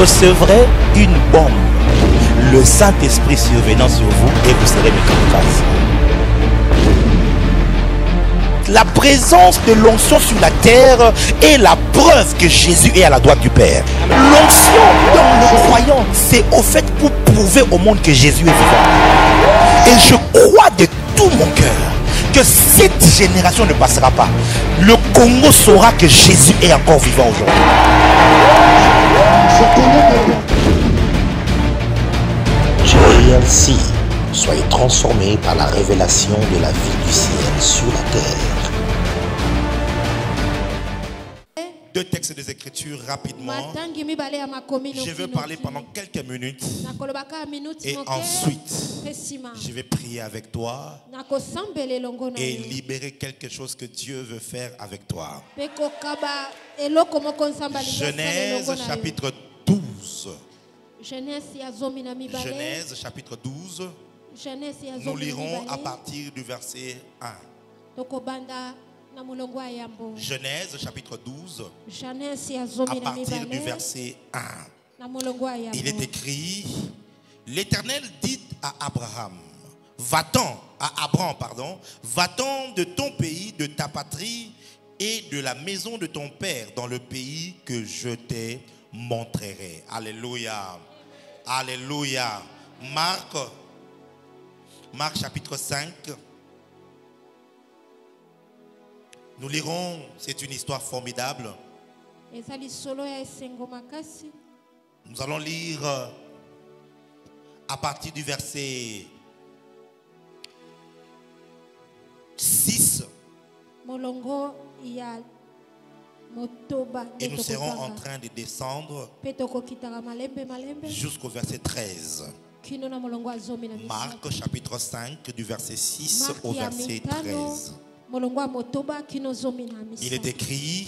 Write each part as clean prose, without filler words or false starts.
recevrez une bombe, le Saint-Esprit survenant sur vous, et vous serez mes kamikazes. La présence de l'onction sur la terre est la preuve que Jésus est à la droite du Père. L'onction dans le croyant, c'est au fait pour prouver au monde que Jésus est vivant. Et je crois de tout mon cœur que cette génération ne passera pas. Le Congo saura que Jésus est encore vivant aujourd'hui. JLC, soyez transformés par la révélation de la vie du ciel sur la terre. Deux textes des Écritures rapidement. Je veux parler pendant quelques minutes et ensuite je vais prier avec toi et libérer quelque chose que Dieu veut faire avec toi. Genèse chapitre 12. Genèse chapitre 12. Nous lirons à partir du verset 1. Genèse chapitre 12, à partir du verset 1. Il est écrit: l'Éternel dit à Abraham, va-t'en, à Abraham, pardon, va-t'en de ton pays, de ta patrie et de la maison de ton père dans le pays que je te montrerai. Alléluia. Alléluia. Marc chapitre 5. Nous lirons, c'est une histoire formidable. Nous allons lire à partir du verset 6. Et nous serons en train de descendre jusqu'au verset 13. Marc chapitre 5 du verset 6 au verset 13. Il est écrit: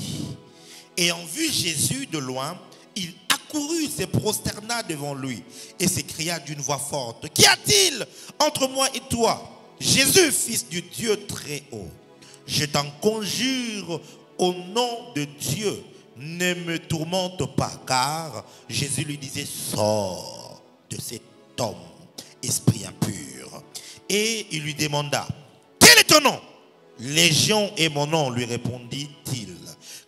ayant vu Jésus de loin, il accourut, se prosterna devant lui et s'écria d'une voix forte: qu'y a-t-il entre moi et toi, Jésus, fils du Dieu très haut? Je t'en conjure au nom de Dieu, ne me tourmente pas. Car Jésus lui disait: sors de cet homme, esprit impur. Et il lui demanda: quel est ton nom? Légion est mon nom, lui répondit-il,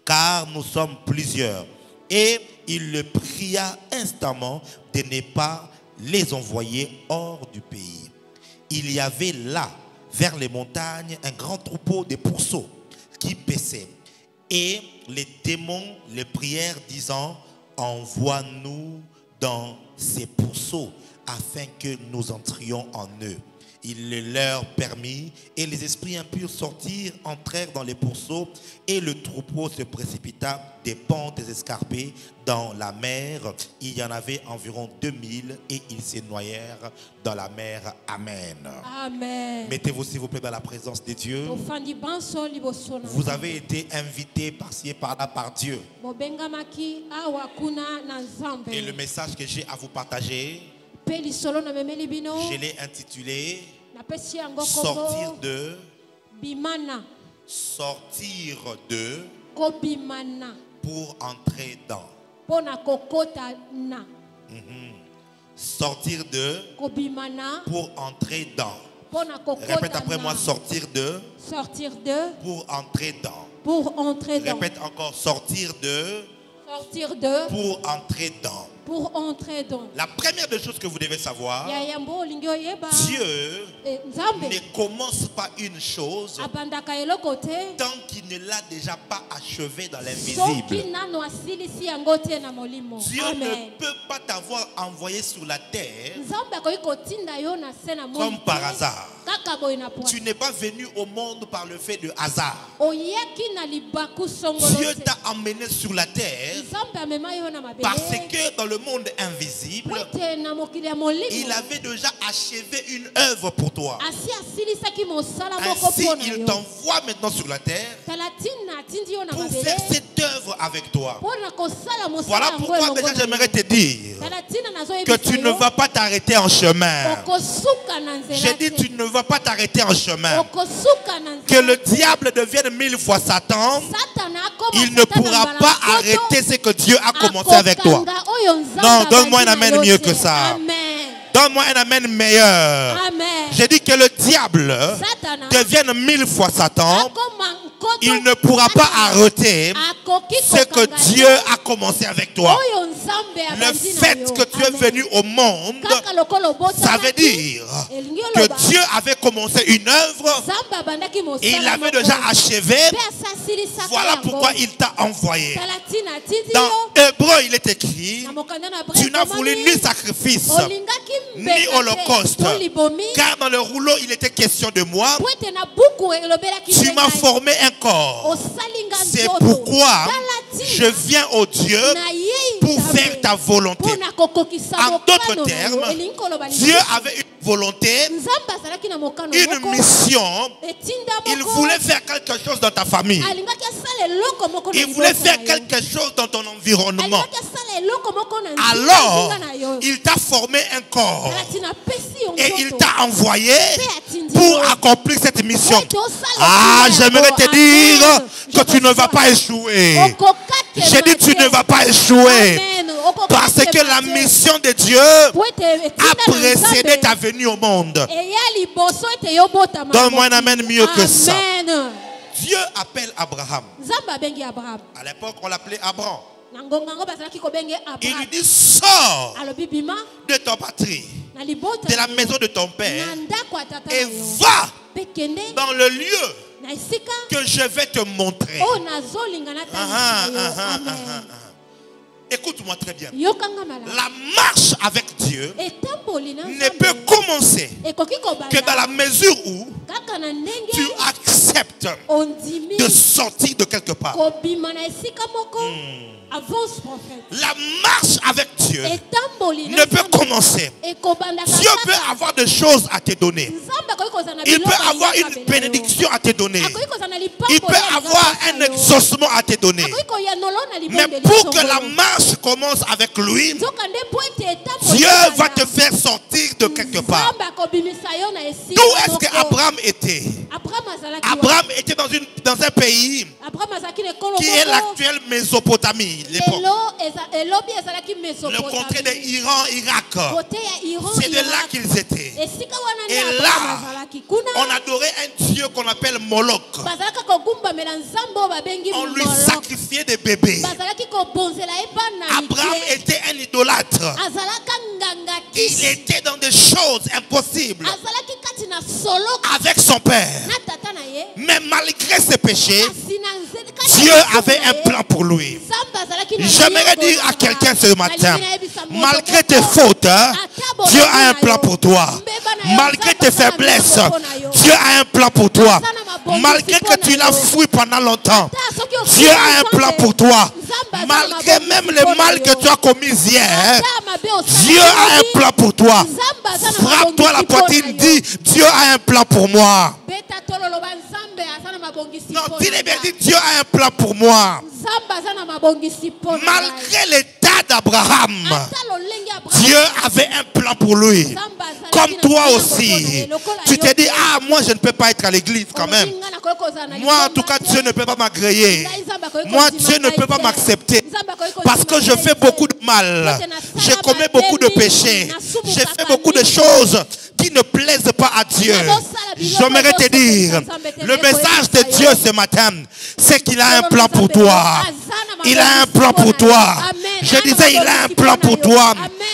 car nous sommes plusieurs. Et il le pria instamment de ne pas les envoyer hors du pays. Il y avait là, vers les montagnes, un grand troupeau de pourceaux qui paissaient. Et les démons les prièrent, disant: envoie-nous dans ces pourceaux, afin que nous entrions en eux. Il le leur permit, et les esprits impurs sortirent, entrèrent dans les pourceaux, et le troupeau se précipita des pentes escarpées dans la mer. Il y en avait environ 2000, et ils se noyèrent dans la mer. Amen. Amen. Mettez-vous s'il vous plaît dans la présence de Dieu. Vous avez été invités par-ci et par-là par Dieu. Et le message que j'ai à vous partager, je l'ai intitulé Sortir de pour entrer dans. Sortir de pour entrer dans. Répète après moi: sortir de pour entrer dans. Répète encore: sortir de pour entrer dans. La première des choses que vous devez savoir, Dieu ne commence pas une chose tant qu'il ne l'a déjà pas achevée dans l'invisible. Dieu ne peut pas t'avoir envoyé sur la terre comme par hasard. Tu n'es pas venu au monde par le fait de hasard. Dieu t'a emmené sur la terre parce que dans le monde invisible, il avait déjà achevé une œuvre pour toi. Ainsi, il t'envoie maintenant sur la terre pour faire cette œuvre avec toi. Voilà pourquoi déjà j'aimerais te dire que tu ne vas pas t'arrêter en chemin. J'ai dit tu ne vas pas t'arrêter en chemin. Que le diable devienne 1000 fois Satan, il ne pourra pas arrêter ce que Dieu a commencé avec toi. Non, donne-moi un amen mieux que ça. Donne-moi un amen meilleur. J'ai dit que le diable devienne 1000 fois Satan, il ne pourra pas arrêter ce que Dieu a commencé avec toi. Le fait que tu es venu au monde, ça veut dire que Dieu avait commencé une œuvre et il l'avait déjà achevée. Voilà pourquoi il t'a envoyé. Dans Hébreu, il est écrit, tu n'as voulu ni sacrifice, ni holocauste, car dans le rouleau, il était question de moi. Tu m'as formé un corps. C'est pourquoi je viens au Dieu pour faire ta volonté. En d'autres termes, Dieu avait une volonté, une mission. Il voulait faire quelque chose dans ta famille. Il voulait faire quelque chose dans ton environnement. Alors, il t'a formé un corps et il t'a envoyé pour accomplir cette mission. Ah, j'aimerais te dire que tu ne vas pas échouer. J'ai dit tu ne vas pas échouer. Parce que la mission de Dieu a précédé ta venue au monde. Donne-moi un amen mieux que ça. Dieu appelle Abraham. À l'époque, on l'appelait Abraham. Il lui dit, sors de ton patrie, de la maison de ton père, et va dans le lieu que je vais te montrer. Écoute-moi très bien. La marche avec Dieu ne peut commencer que dans la mesure où tu acceptes de sortir de quelque part. La marche avec Dieu ne peut commencer. Dieu peut avoir des choses à te donner. Il peut avoir une bénédiction à te donner. Il peut avoir un exaucement à te donner. Mais pour que la marche commence avec lui, Dieu va te faire sortir de quelque part. D'où est-ce qu'Abraham était? Abraham était dans un pays qui est l'actuelle Mésopotamie. Le contrée de Iran, Irak. C'est de là qu'ils étaient. Et là, on adorait un dieu qu'on appelle Moloch. On lui sacrifiait des bébés. Abraham était un idolâtre. Il était dans des choses impossibles avec son père. Mais malgré ses péchés, Dieu avait un plan pour lui. J'aimerais dire à quelqu'un ce matin, malgré tes fautes, Dieu a un plan pour toi. Malgré tes faiblesses, Dieu a un plan pour toi. Malgré que tu l'as fui pendant longtemps, Dieu a un plan pour toi. Malgré même le mal que tu as commis hier, Dieu a un plan pour toi. Frappe-toi la poitrine, dis, Dieu a un plan pour moi. Non, dis-le bien, dis, Dieu a un plan pour moi. Malgré l'état d'Abraham, Dieu avait un plan pour lui. Comme toi aussi. Tu te dis, ah, moi je ne peux pas être à l'église quand même. Moi en tout cas, Dieu ne peut pas m'agréer. Moi, Dieu ne peut pas m'accepter. Parce que je fais beaucoup de mal. Je commets beaucoup de péchés. Je fais beaucoup de choses qui ne plaisent pas à Dieu. J'aimerais te dire, le message de Dieu ce matin, c'est qu'il a un plan pour toi. Il a un plan pour toi. Je disais, il a un plan pour toi.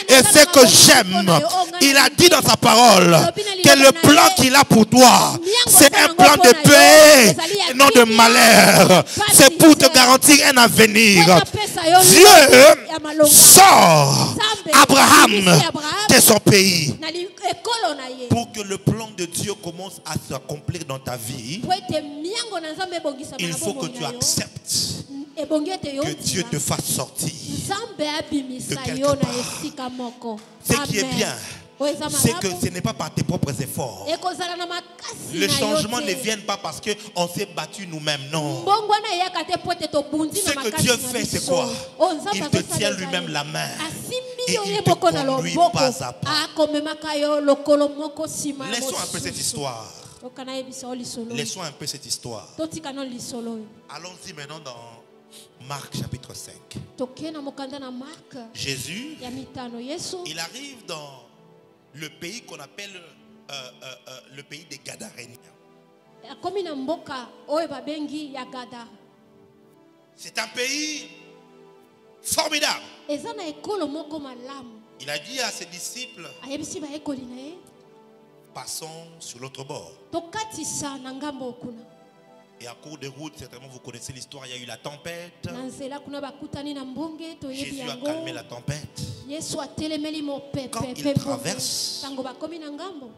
Et ce que j'aime, il a dit dans sa parole que le plan qu'il a pour toi, c'est un plan de paix et non de malheur. C'est pour te garantir un avenir. Dieu sort Abraham de son pays. Pour que le plan de Dieu commence à s'accomplir dans ta vie, il faut que tu acceptes que Dieu te fasse sortir de quelque part. Ce qui est bien, c'est que ce n'est pas par tes propres efforts. Le changement ne vient pas parce qu'on s'est battu nous-mêmes, non. Ce que Dieu fait, c'est quoi? Il te tient lui-même la main et il te conduit pas à pas. Laissons un peu cette histoire. Laissons un peu cette histoire. Allons-y maintenant dans Marc chapitre 5. Jésus, il arrive dans le pays qu'on appelle le pays des Gadaréniens. C'est un pays formidable. Il a dit à ses disciples, passons sur l'autre bord. Et à cours de route, certainement vous connaissez l'histoire, il y a eu la tempête. Jésus a calmé la tempête. Quand il traverse,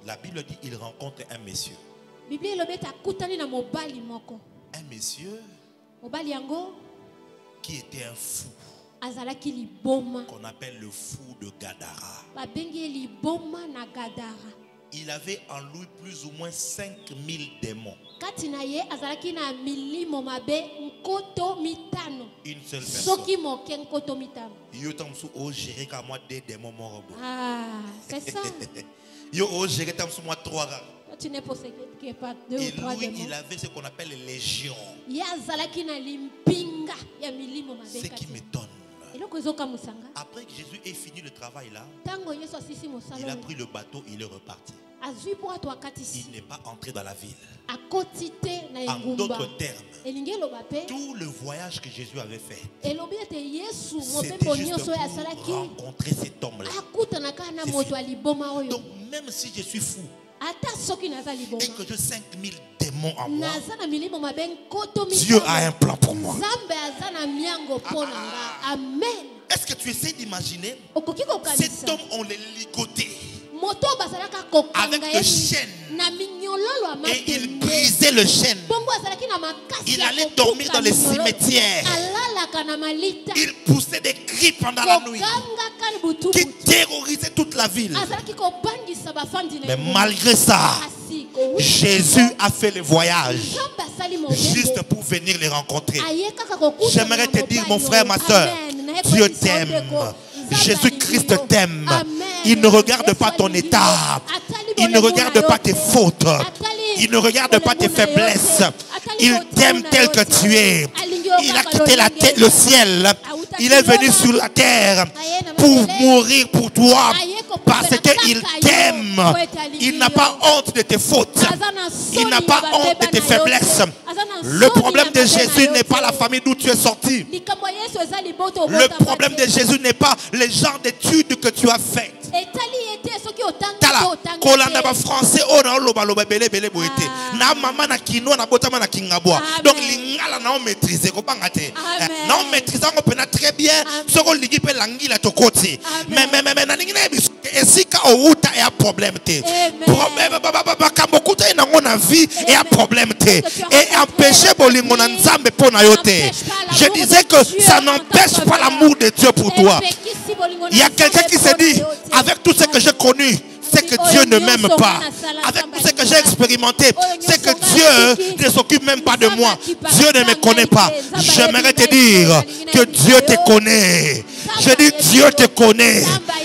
la Bible dit qu'il rencontre un monsieur. Un monsieur qui était un fou, qu'on appelle le fou de Gadara. Il avait en lui plus ou moins 5000 démons. Une seule personne. Ah, c'est ça. Et lui, il avait ce qu'on appelle les légions. Ce qui m'étonne. Après que Jésus ait fini le travail là, il a pris le bateau et il est reparti. Il n'est pas entré dans la ville. En d'autres termes, tout le voyage que Jésus avait fait, c'était juste pour rencontrer cet homme-là. Donc même si je suis fou et que j'ai 5000 démons en moi, Dieu a un plan pour moi. Est-ce que tu essaies d'imaginer? Cet homme, on les ligotait avec des chaînes et il brisait le chêne. Il allait dormir dans les cimetières. Il poussait des cris pendant la nuit qui terrorisaient toute la ville. Mais malgré ça, Jésus a fait le voyage juste pour venir les rencontrer. J'aimerais te dire, mon frère, ma soeur, Dieu t'aime. Jésus-Christ t'aime. Il ne regarde pas ton état. Il ne regarde pas tes fautes. Il ne regarde pas tes faiblesses. Il t'aime tel que tu es. Il a quitté le ciel. Il est venu sur la terre pour mourir pour toi. Parce qu'il t'aime. Il n'a pas honte de tes fautes. Il n'a pas honte de tes faiblesses. Le problème de Jésus n'est pas la famille d'où tu es sorti. Le problème de Jésus n'est pas les genres d'études que tu as faites. Kolanda ba français o na loba loba belé belé boité na mama na kino na botama na kingabwa donc lingala na on maîtriser ko bangate na on maîtriser on peut très bien ce qu'on ligi pe langila to côté mais na ngina biso esika o uta et a problème té problème ba kambo kuta na ngona vie et a problème té et empêcher bolingo na nzambe pona yote. Je disais que ça n'empêche pas l'amour de Dieu pour toi. Il y a quelqu'un qui se dit, avec tout ce que j'ai connu, c'est que Dieu ne m'aime pas. Avec tout ce que j'ai expérimenté, c'est que Dieu ne s'occupe même pas de moi. Dieu ne me connaît pas. J'aimerais te dire que Dieu te connaît. Je dis Dieu te connaît.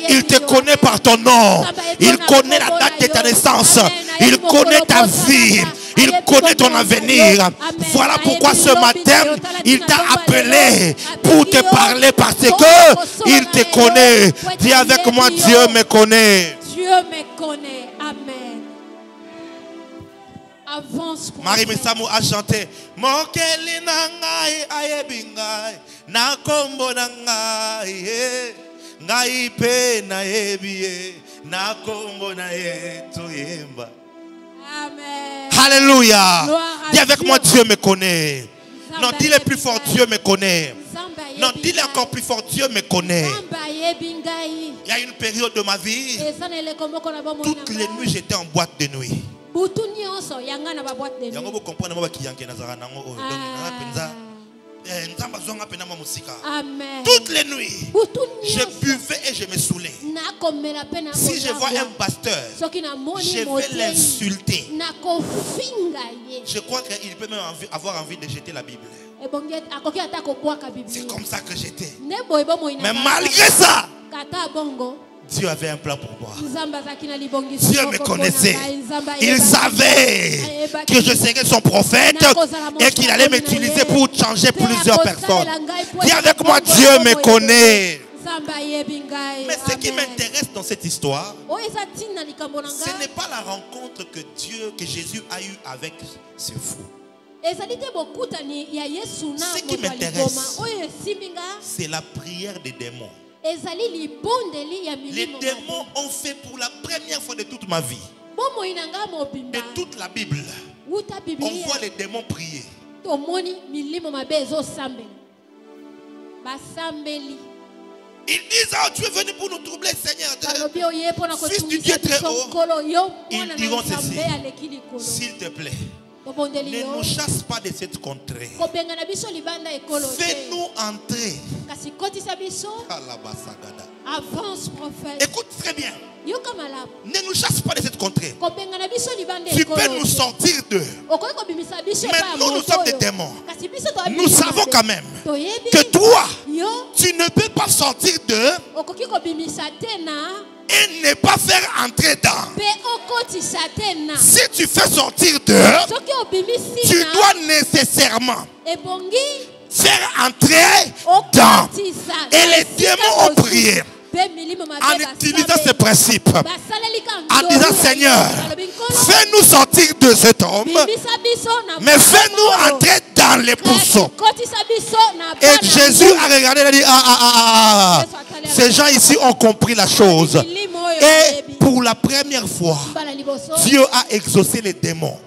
Il te connaît par ton nom. Il connaît la date de ta naissance. Il connaît ta vie. Il connaît ton avenir. Voilà pourquoi ce matin, il t'a appelé pour te parler parce que il te connaît. Dis avec moi, Dieu me connaît. Dieu me connaît. Amen. Avance. Marie Messamu a chanté. Mokeli nangai ayebingai na kombo nangai ngai pe na ebie na kombo na yetu yemba. Amen. Alléluia. Dis avec moi, Dieu me connaît. Non, dis-le plus fort, Dieu me connaît. Non, dis-le encore plus fort, Dieu me connaît. Il y a une période de ma vie, toutes les nuits, j'étais en boîte de nuit. Amen. Toutes les nuits, je buvais et je me saoulais. Si je vois un pasteur, je vais l'insulter. Je crois qu'il peut même avoir envie de jeter la Bible. C'est comme ça que j'étais. Mais malgré ça, Dieu avait un plan pour moi. Dieu me connaissait. Il savait que je serais son prophète et qu'il allait m'utiliser pour changer plusieurs personnes. Dis avec moi, Dieu me connaît. Mais ce qui m'intéresse dans cette histoire, ce n'est pas la rencontre que Jésus a eue avec ce fou. Ce qui m'intéresse, c'est la prière des démons. Les démons ont fait pour la première fois de toute ma vie, de toute la Bible, on voit les démons prier. Ils disent, oh, tu es venu pour nous troubler, Seigneur. Fils du Dieu très haut. Ils diront ceci, s'il te plaît, ne nous chasse pas de cette contrée. Fais-nous entrer. Avance, prophète. Écoute très bien. Ne nous chasse pas de cette contrée. Tu peux nous sortir d'eux. Mais nous sommes des démons. Nous savons quand même que toi, tu ne peux pas sortir d'eux et ne pas faire entrer dans. Si tu fais sortir d'eux, tu dois nécessairement faire entrer dans. Et les démons ont prié en utilisant ce principe, en disant, Seigneur, fais-nous sortir de cet homme, mais fais-nous entrer dans les pourceaux. Et Jésus a regardé et a dit, ces gens ici ont compris la chose. Et pour la première fois, Dieu a exaucé les démons.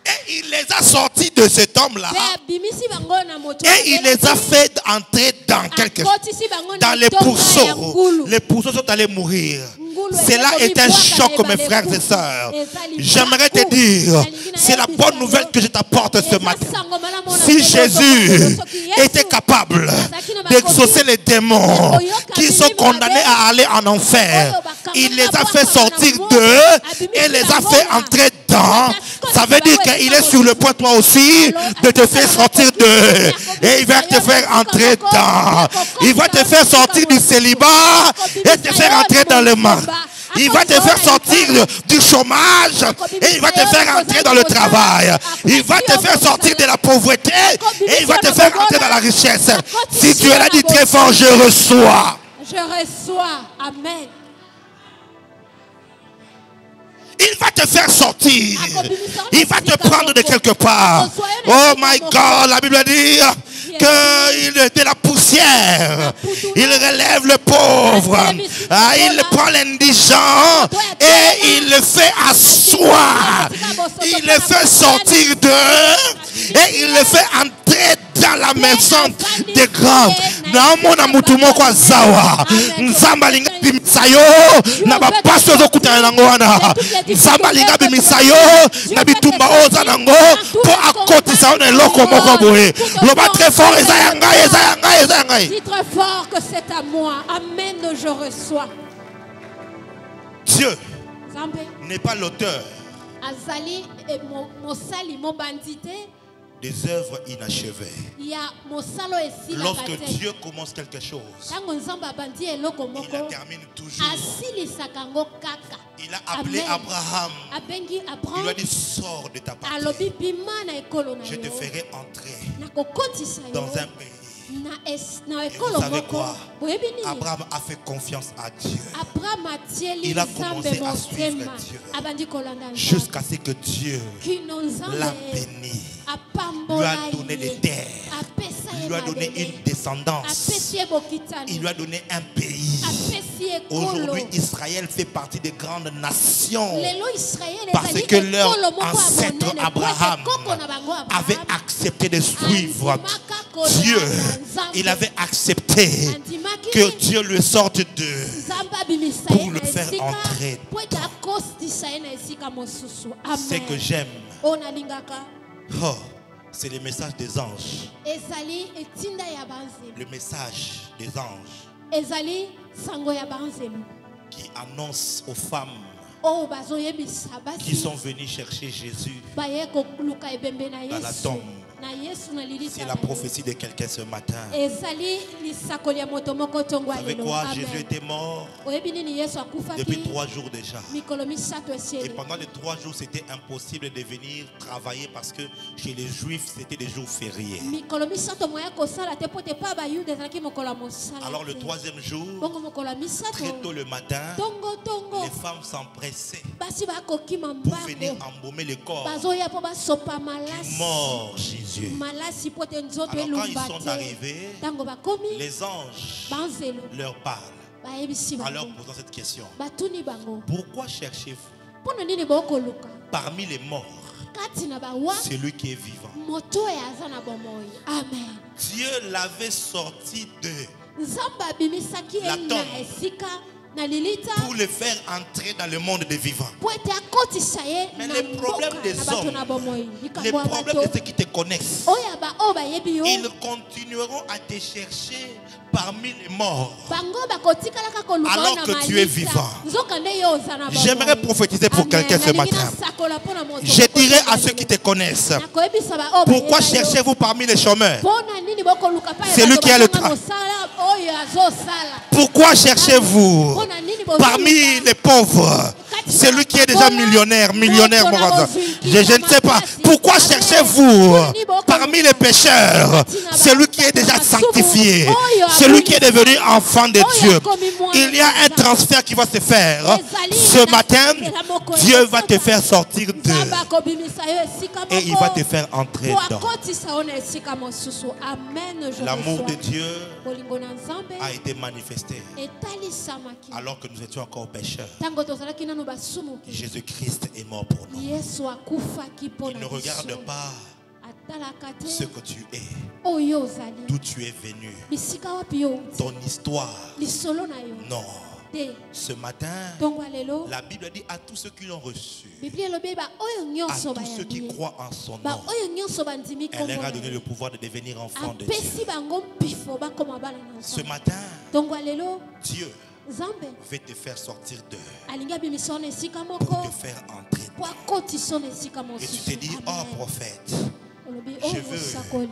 Et il les a sortis de cet homme-là. Et il les a fait entrer dans quelque chose. Dans les pourceaux. Les pourceaux sont allés mourir. Cela est un choc, mes frères et sœurs. J'aimerais te dire, c'est la bonne nouvelle que je t'apporte ce matin. Si Jésus était capable d'exaucer les démons qui sont condamnés à aller en enfer, il les a fait sortir d'eux et les a fait entrer dans. Ça veut dire qu'il est sur le point, toi aussi, de te faire sortir d'eux. Et il va te faire entrer dans. Il va te faire sortir du célibat et te faire entrer dans le mal. Il va te faire sortir du chômage et il va te faire entrer dans le travail. Il va te faire sortir de la pauvreté et il va te faire entrer dans la richesse. Si tu es là, dis très fort, je reçois. Je reçois. Amen. Il va te faire sortir. Il va te prendre de quelque part. Oh my God, la Bible dit qu'il est de la poussière. Il relève le pauvre. Il prend l'indigent et il le fait asseoir. Il le fait sortir d'eux et il le fait entrer dans la maison des grands. Naomona mutumo kwa zawa. Nzamba linga bimisayo na bapasto zo kutana nango wana. Nzamba linga bimisayo na bitumba oza nango po akotisa on eloko moko boye. Loba très fort ezayanga. Dis très fort que c'est à moi. Amen, je reçois. Dieu n'est pas l'auteur des œuvres inachevées. Lorsque Dieu commence quelque chose, il la termine toujours. Il a appelé Abraham. Il lui a dit, sors de ta patrie. Je te ferai entrer dans un pays. Et vous savez quoi? Abraham a fait confiance à Dieu. Il a commencé à suivre Dieu jusqu'à ce que Dieu l'a béni, lui a donné des terres, il lui a donné une descendance, il lui a donné un pays. Aujourd'hui, Israël fait partie des grandes nations parce que leur ancêtre Abraham avait accepté de suivre Dieu. Il avait accepté que Dieu le sorte d'eux pour le faire entrer. Ce que j'aime, Oh, c'est le message des anges. ezali etinda ya banzelu. Le message des anges Ezali sango ya banzelu. qui annonce aux femmes Oh bazoyebisa qui basi sont venues chercher Jésus baye koluka ebembe na dans la Yesu. tombe. Na Yesu na lilita. C'est la prophétie de quelqu'un ce matin. Ezali lisakoli ya moto moko Vous tongwa savez lelo. quoi? Amen. Jésus était mort Oyebi nini Yesu akufaki depuis 3 jours déjà. mikolo misato Et esiele. pendant les 3 jours, c'était impossible de venir travailler parce que chez les Juifs, c'était des jours fériés. Mikolo misato moya kosala te po te pa bayuda ezalaki mokolo ya mosala. Alors le te. 3e jour, Bongo mokolo ya très misato. tôt le matin, Tongo. les femmes s'empressaient Basi bakokima pour venir mbango. embaumer le corps Bazoya po basopa du malasi. mort Jésus. Malasi po te nzoto Alors quand ils elumba sont te. arrivés, Tango bakomi les anges banzelu leur parlent bayebisi en leur bango. posant cette question. Batuni bango. Pourquoi cherchez-vous Mpona nini bokoluka parmi les morts kati na bawa celui qui est vivant? moto oyo aza na bomoi. Amen. Dieu l'avait sorti de Nzambe abimisaki La ye na tombe. esika na lilita pour le faire entrer dans le monde des vivants. po ete akotisa ye Mais na le mboka problème des na bato hommes, na bomoi. Les Likambo ya problèmes bato de ceux qui te connaissent, oyo oyo bayebi yo ils continueront à te chercher parmi les morts. bango bakotikalaka koluka Alors na que tu es malisa. vivant. Nzoka nde yo oza na bomoi. J'aimerais prophétiser pour Amen. quelqu'un ce Nalingi matin. nasakola mpo na moto Je moko dirais oyo à ceux qui te connaissent, nakoyebisa ba oyo pourquoi bayeba yo. cherchez-vous parmi les chômeurs? Mpona nini bokoluka pa ya C'est lui bato qui a le bazanga tra- mosala oyo azosala. Pourquoi cherchez-vous Mpona nini bozoluka parmi les pauvres celui qui est déjà millionnaire, mon voisin? Je ne sais pas. Pourquoi cherchez-vous parmi les pécheurs celui qui est déjà sanctifié, celui qui est devenu enfant de Dieu? Il y a un transfert qui va se faire. Ce matin, Dieu va te faire sortir d'eux Nzambe akobimisa yo esika et il moko va te faire entrer po dedans. akotisa yo na esika mosusu. Amen. Je L'amour de reçois. Dieu Bolingo na Nzambe a été manifesté etalisamaki alors que nous étions encore pécheurs. ntango tozalaki nanu basumuki. Jésus-Christ est mort pour nous. Yesu akufaki mpo Il na ne regarde biso. pas Atalaka ce te que tu es, oyo ozali d'où tu es venu, bisika wapi yo outi. ton histoire. Lisolo na yo Non. te. Ce matin, Ntongo ya lelo la Bible dit à tous ceux qui l'ont reçu, biblia elobi baoyo à nyonso tous ceux qui bayambi ye. croient en son nom, baoyo nyonso bandimi elle leur a kombo donné na le ye. pouvoir de devenir enfant de Dieu. apesi bango mpifo bakoma bana na Ce nzambe. matin, Ntongo ya lelo Dieu nzambe veut te faire sortir d'eux alingi abimisa yo na esika pour moko te faire entrer. po akotisa yo na esika Et tu mosusu. te dis, oh Amen. prophète, olobi je oyo veux mosakoli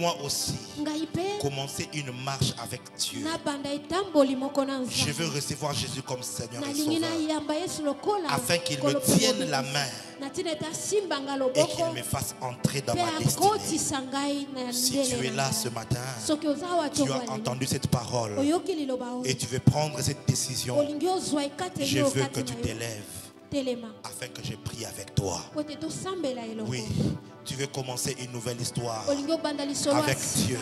moi aussi ngai mpe commencer une marche avec Dieu. nabanda etamboli moko na Je veux nzambe. recevoir Jésus comme Seigneur et nalingi Sauveur, nayamba yesu lokola afin qu'il me Nkolo mpe tienne la mobikisi. main na ntina ete asimbanga et qu'il loboko me fasse entrer dans mpe ma destinée. akotisa ngai na Si tu es ndele là na ce ngai. matin, soki oza awa tu as tongo ya lelo, entendu cette parole oyoki liloba oyo et tu veux prendre cette décision, olingi ozwa ekateli je oyo veux kati que tu na yo t'élèves telema afin que je prie avec toi. po ete tosambela elongo. Oui, tu veux commencer une nouvelle histoire olingi obanda lisolo avec asi. Dieu.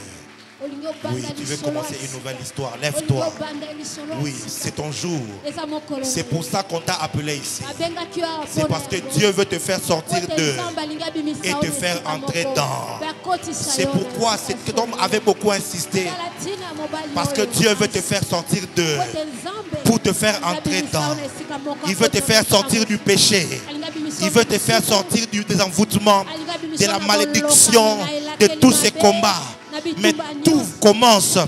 olingi Oui, obanda tu veux lisolo commencer asi. une nouvelle histoire. olingi Lève-toi. obanda lisolo Oui, asi. c'est ton jour. eza mokolo C'est na pour yo. ça qu'on t'a appelé ici. abengaki yo awa C'est mpona parce que yango. Dieu veut te faire Po sortir ete d'eux. Nzambe alingi abimisa et yo te na faire esika entrer moko. dans. Pe akotisa C'est yo na pourquoi esika cet homme solo. avait beaucoup insisté. Tala tina mobali Parce que oyo. Dieu veut te faire sortir d'eux. Po ete Nzambe Pour te faire alingi entrer abimisa yo dans. na esika moko, Il veut te akotisa faire esika sortir moko. du péché. Alingi abimisa Il yo veut na te faire esika. sortir du désenvoûtement, Alingi abimisa de yo la na malédiction, boloka, na de elakeli tous ces mabe, combats. na bitumba Mais nyonso. tout commence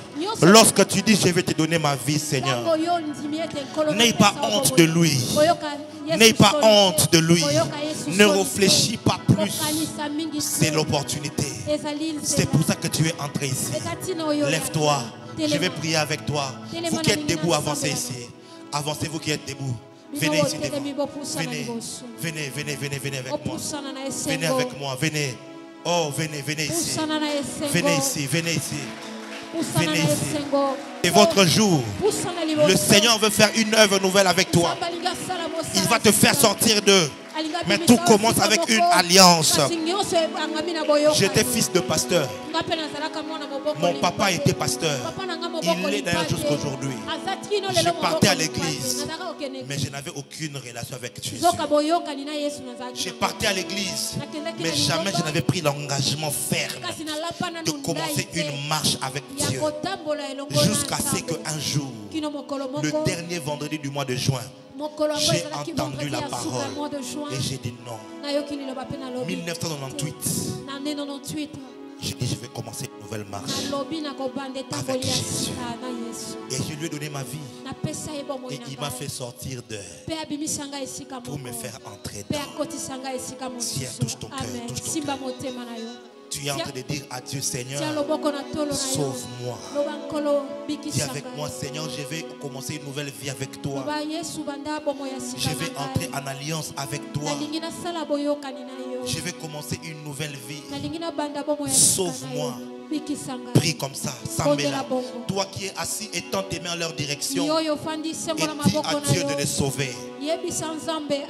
lorsque tu dis, je vais te donner ma vie, Seigneur. Ntango yo ndimi ete nkolo N'aie napesa pas yo honte boboye. de lui. Koyoka Yesu N'aie pas soli te. honte de lui. Koyoka Yesu Ne soli te. réfléchis pas plus. Kokanisa mingi te. C'est l'opportunité. Ezali nzela. C'est pour ça que tu es entré ici. Eza tina oyo Lève-toi. ya- Je vais prier avec toi. Vous qui êtes debout, avancez ici. Avancez, vous qui êtes debout. Venez ici devant. Venez, venez, venez, venez, venez avec moi. Opusana na esengo. Venez avec moi, venez. Oh, venez, venez ici. Pusana na esengo. Venez ici, venez ici. Pusana venez na ici. esengo. Et votre jour, Pusana liboso. le Seigneur veut faire une œuvre nouvelle avec toi. Nzambe alingi asala mosala Il va te faire sika. sortir d'eux. Alingi Mais abimisa tout yo commence sika avec moko. une alliance. Kasi nyonso ebangami na boyokani. J'étais fils de pasteur. Nga mpe nazalaka mwana moboko Mon limba papa te. était pasteur. Papa na nga mobali Il est d'ailleurs jusqu'aujourd'hui. Je partais à l'église, mais je n'avais aucune relation avec Jésus. Je partais à l'église, mais jamais je n'avais pris l'engagement ferme de commencer une marche avec Dieu. Jusqu'à ce qu'un jour, le dernier vendredi du mois de juin, j'ai entendu la parole et j'ai dit non. 1998, j'ai dit je vais commencer une nouvelle marche avec Jésus. Et je lui ai donné ma vie. Et il m'a fait sortir d'heure pour me faire entrer dedans. Tiens, touche ton cœur, touche ton cœur. Tu es en train de dire à Dieu, Seigneur, sauve-moi. Dis avec moi, Seigneur, je vais commencer une nouvelle vie avec toi. Je vais entrer en alliance avec toi. Je vais commencer une nouvelle vie. Sauve-moi. Prie comme ça, Sambela. Toi qui es assis, étends tes mains en leur direction et dis à Dieu de les sauver.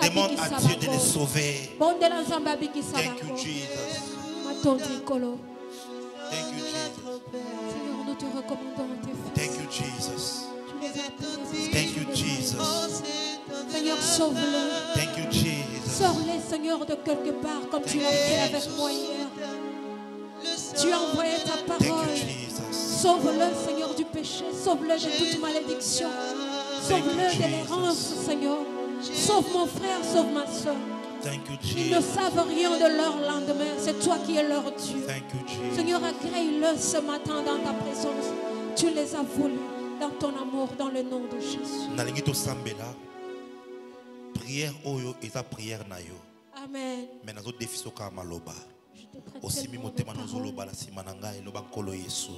Demande à Dieu de les sauver. Thank you, Jesus. Thank you, Jesus. Seigneur, nous te recommandons tes fils. Thank you, Jesus. Tu les as. Thank you, Jesus. Seigneur, sauve-le. Thank you, Jesus. Sors-les, Seigneur, de quelque part, comme tu l'as fait avec moi hier. Tu as envoyé ta parole. Sauve-le, Seigneur, du péché. Sauve-le de toute malédiction. Sauve-le de l'errance, Seigneur. Sauve mon frère, sauve ma soeur. Ils ne savent rien de leur lendemain. C'est toi qui es leur Dieu. Seigneur, accueille-le ce matin dans ta présence. Tu les as voulus dans ton amour, dans le nom de Jésus. Prière oyo est ta prière nayo. Amen. Mais nazo defiso ka maloba. Je te prête Aussi tellement motema de nazo paroles. loba la simananga eloba nkolo Yesu.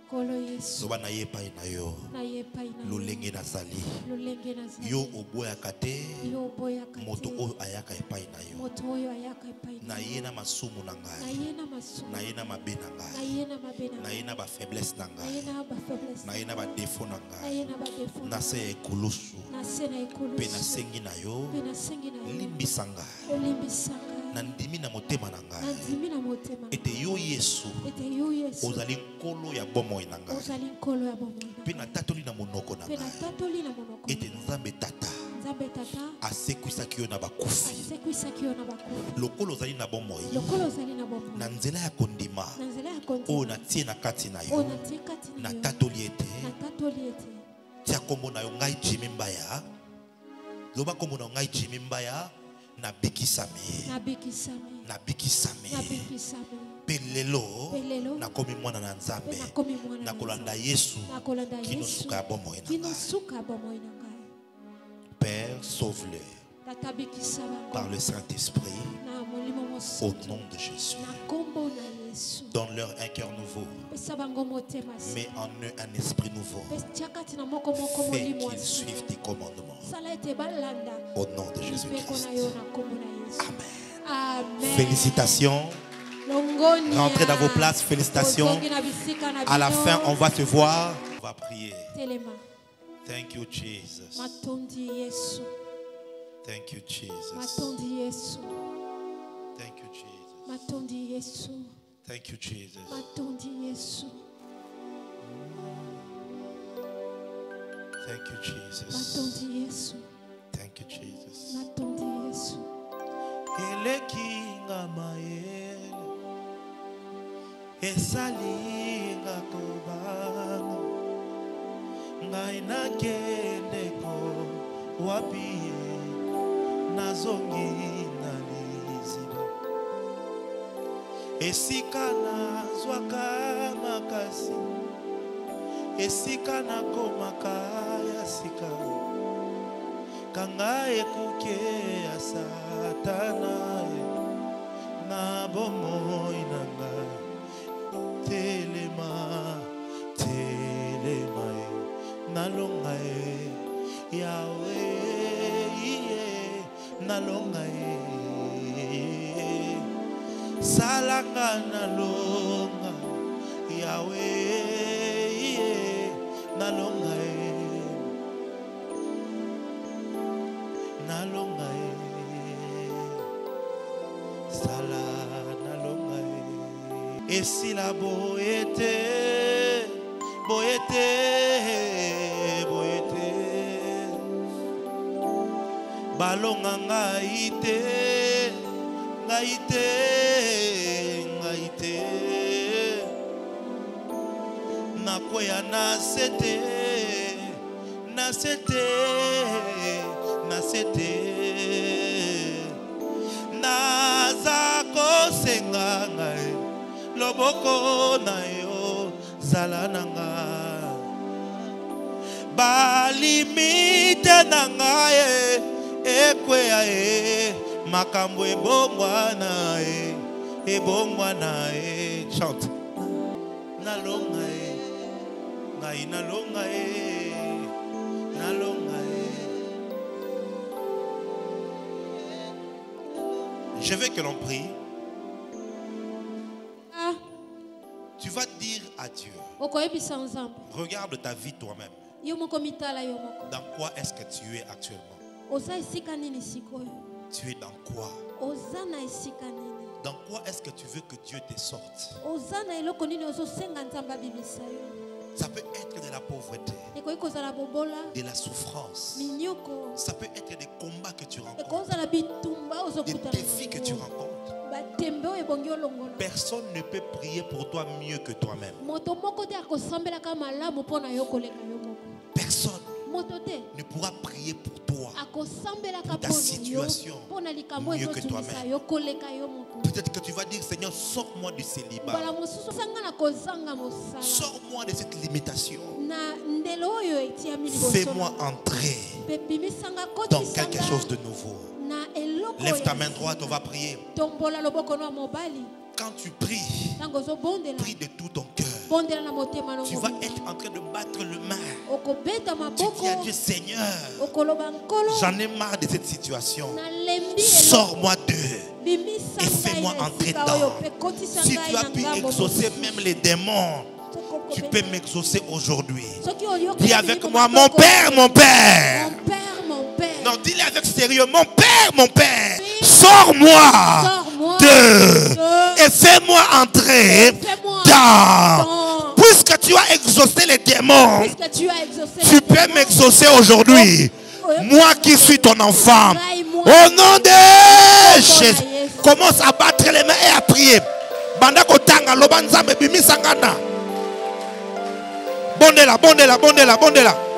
Kolo Yesu. Loba na yepa na yo. Na yepa ina. Lolenge nazali. Lolenge nazali. Yo oboya kate. Yo boya kate. Moto oyo ayaka epai na yo. Moto oyo ayaka epai Na ye na masumu na na ngai. ye na masumu. Na ye na mabe na Na ngai. ye na mabe na Na ye na ba faiblesse na na ye ngai. na ba faiblesse. Na ye na ba défaut na Na ngai. ye na ba defo. Na se ekulusu. Na se na ikulu. Pe na sengi na yo. Pe na sengi na yo. Limbisa ngai. Olimbisanga. Na ndimi na motema na ngai. Na ndimi na motema. Ete yo Yesu. Ete yo Yesu. Ozali nkolo ya bomoi na ngai. Ozali nkolo ya bomoi. Pe na tatoli na monoko na Pe na ngai. tatoli na monoko. Ete nzambe tata Nzambe tata. asekwisaki yo na bakufi. Asekwisaki yo na bakufi. Lokolo ozali na bomoi. Lokolo ozali na bomoi. Na nzela ya kondima Na nzela ya kondima. oyo natie na kati na Oyo yo. natie kati na Na yo. tatoli ete Na tatoli ete. tia kombo na yo ngai Jimmy Mbaya. Loba kombo na yo ngai Jimmy Mbaya na bikisami. Na bikisami. Na bikisami. Na bikisami. Pe lelo Pelelo. nakomi mwana na Nzambe. Nakomi mwana na Nakolanda Nzambe. Yesu Nakolanda Yesu. kinosuka ya bomoi na Kino ngai. suka bomoi na ngai. Père, sauve-le Tata bikisa bango. par le Saint-Esprit Na molimo au mosantu. nom de Jésus. Na kombo na Yesu. Donne-leur un cœur nouveau. Pesa bango motema si. Mets en eux un esprit nouveau. Pesa kati na moko moko Fais molimo qu'ils asi. suivent tes commandements. Sala ete balanda. Au nom de Peko Jésus-Christ. na yo na kombo na Yesu. Amen. Amen. Félicitations. Longoni. Rentrez dans vos places. Félicitations. Ozongi na bisika na À la bino. fin, on va se voir. On va prier. Telema. Thank you, Jesus. Matondi Yesu. Thank you, Jesus. Matondi Yesu. Thank you, Jesus. Matondi Yesu. Thank you, Jesus. Matondi Yesu. Thank you, Jesus. Matondi Yesu. Thank you, Jesus. Matondi Yesu. Elekinga mayele esalinga kobanga ngai nakendeko wapi nazongi na liziba esika nazwaka makasi esika nakomaka ya sika kanga ekuke ya satana na bomoi na ngai telema telema nalonga yawe nalonga salanga nalonga yawe nalonga nalonga sala nalonga esila boete boyete, balonga ngaite, ngaite, ngaite, nakoya nasete, nasete, nasete, nazako senga ngai, loboko na yo zalananga, balimite na ngai. Ekwea makambo ebongwana chante nalonga ngai nalonga nalonga. Je veux que l'on prie. Tu vas dire à Dieu. Regarde ta vie toi-même. Dans quoi est-ce que tu es actuellement? Tu es dans quoi? Dans quoi est-ce que tu veux que Dieu te sorte? Ça peut être de la pauvreté, de la souffrance. Ça peut être des combats que tu rencontres, des défis que tu rencontres. Personne ne peut prier pour toi mieux que toi-même. Personne ne pourra prier pour toi, pour ta situation, mieux que toi-même. Peut-être que tu vas dire, Seigneur, sors-moi du célibat. Sors-moi de cette limitation. Fais-moi entrer dans quelque chose de nouveau. Lève ta main droite, on va prier. Quand tu pries, prie de tout ton cœur. Tu vas être en train de battre le main. Tu dis à Dieu, Seigneur, j'en ai marre de cette situation. Sors-moi d'eux et fais-moi entrer dedans. Si tu as pu exaucer même les démons, tu peux m'exaucer aujourd'hui. Dis avec moi, mon Père, mon Père. Non, dis-le avec sérieux, mon Père, sors-moi d'eux et fais-moi entrer dans. Puisque tu as exaucé les démons, tu peux m'exaucer aujourd'hui. Moi qui suis ton enfant, au nom de Jésus, commence à battre les mains et à prier. Bondela, bondela, bondela, bondela.